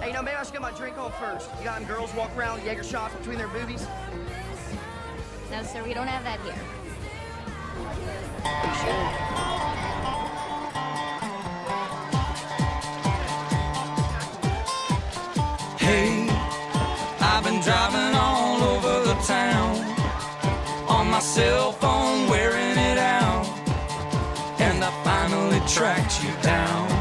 Hey, maybe I should get my drink on first. You got them girls walk around with Jaeger shots between their boobies? No, sir, we don't have that here. Hey, I've been driving all over the town on my cell phone, wearing it out, and I finally tracked you down.